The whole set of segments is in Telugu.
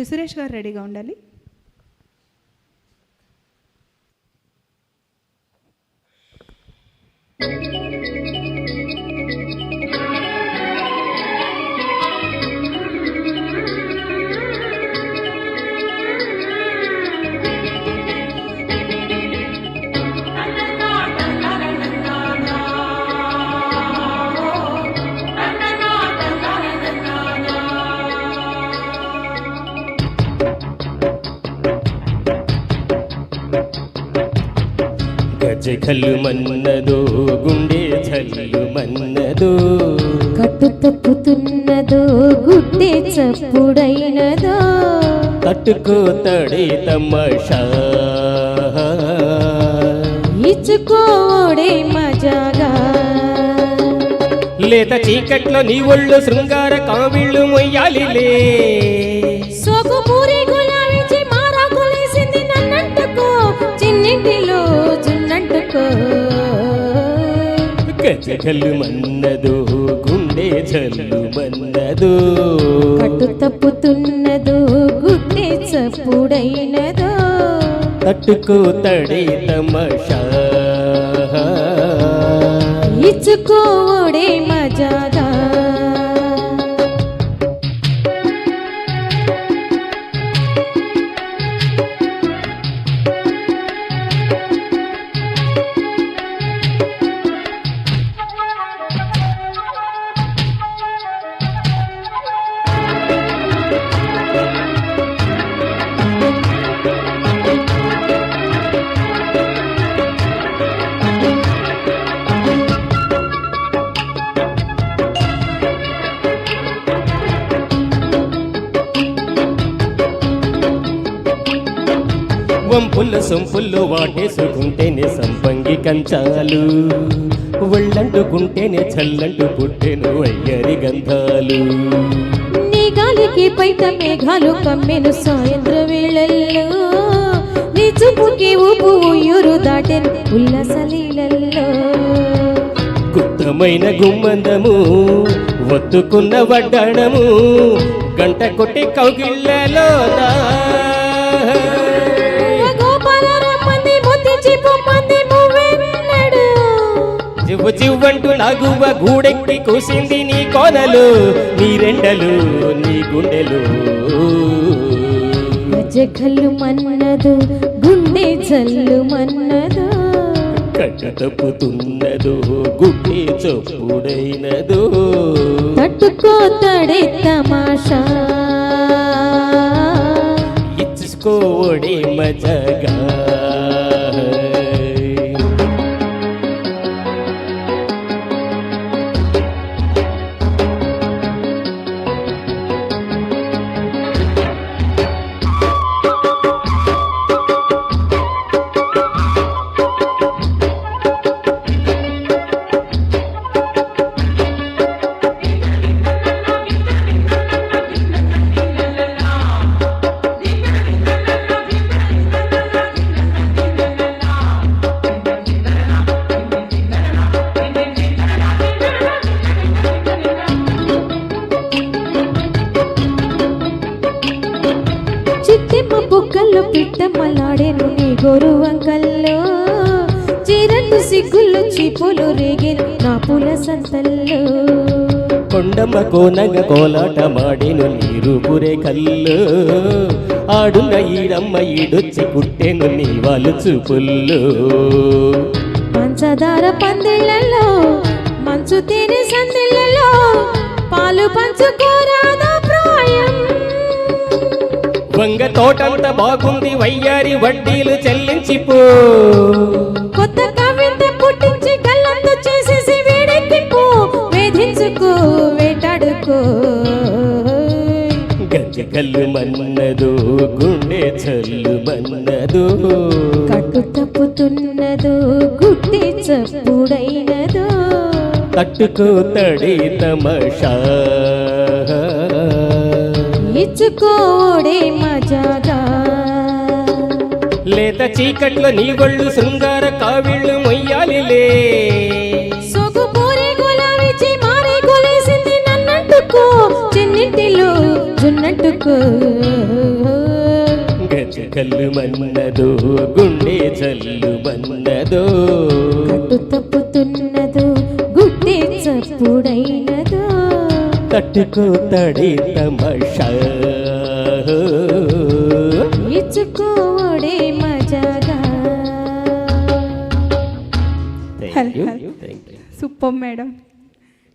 సురేష్ గారు రెడీగా ఉండాలి. గజగల్లు మన్నదో గుండె జల్లు మన్నదో కట్టు తప్పుతున్నదో గుడ్డే చప్పుడైనదో తట్టుకో తడే తమాషా ఇచ్చుకోడే మజాగా లేత చీకట్లో నీ ఒళ్ళు శృంగార కావిళ్ళు మొయ్యాలిలే సోకు పూరి గులాబీ మారా కొలేసింది నన్నంటుకో చిన్నింటిలో జున్నంటుకో గజగల్లు మన్నదో గుండె జల్లు మన్నదో కట్టు తప్పుతున్నదో గుడ్డే చప్పుడైనదో తట్టుకో తడే తమాషా ఇచ్చుకోడే మజాగా వంపుల్లో సొంపుల్లో వాటేసుకుంటేనే సంపంగి కంచాలు ఒళ్ళంటుకుంటేనే చల్లంటు పుట్టెను అయ్యరి గంధాలు నీ గాలికి పైట మేఘాలు కమ్మెను సాయంత్ర వేళల్లో నీ చూపుకి ఊపు ఊయూరు దాటెను ఉల్లాసలీలల్లో గుత్తమైన గుమ్మందము ఒత్తుకున్న వడ్డాణము గంట కొట్టి కౌగిళ్ళలో జివ్వు జివ్వంటూ నాగువ గూడెక్కి కూసింది నీ కోనలు నీ రెండలు నీ గుండెలు గజగల్లు మన్నదు గుండె జల్లు మన్నదు కట్ట తప్పుతున్నదో గుడ్డే చప్పుడైనదో తట్టుకో తడే తమాషా ఇచ్చుకోడే మజగా బుక్కల్లో పిట్టమ్మలాడేను నీ గోరు వంకల్లో చీరట్టు సిగ్గుల్లో చీపులు రేగేను నా పూల సంతల్లో కొండమ్మ కోనగ కోలాట మాడేను నీరు పురే కల్లు ఆడున్న ఈడమ్మ ఈడొచ్చి కుట్టెను నీ వాళ్ళు చూపుల్లో పంచదార పందిళ్ళలో మంచు తేనె సందిళ్ళలో పాలు పంచుకోరాదా ప్రాయం వంగ తోటంత బాగుంది వయ్యారి వడ్డీలు చెల్లించిపో కొత్త కవిత పుట్టించి కళ్ళంతా చేసేసి వేడెక్కిపో వేధించుకో వేటాడుకో గజగల్లు మన్నదో గుండె చల్లు మన్నదో కట్టు తప్పుతున్నదో గుడ్డే చప్పుడైనదో తట్టుకో తడే తమాషా ఇచ్చుకోడే మజాగా లేత చీకట్లో నీ ఒళ్ళు శృంగార కావిళ్ళు మొయ్యాలిలే సోకు పూరి గులాబీ మారే కొలేసింది నన్నంటుకో చిన్నింటిలో జున్నంటుకో కల్లు మన్నదో గుండె జల్లు మన్నదో కట్టు తప్పుతున్నదో గుడ్డే చప్పుడైనదో తట్టుకోతడే తమాషా ఇచ్చుకోవడే మజాగా. సూపర్ మేడం,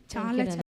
చాలా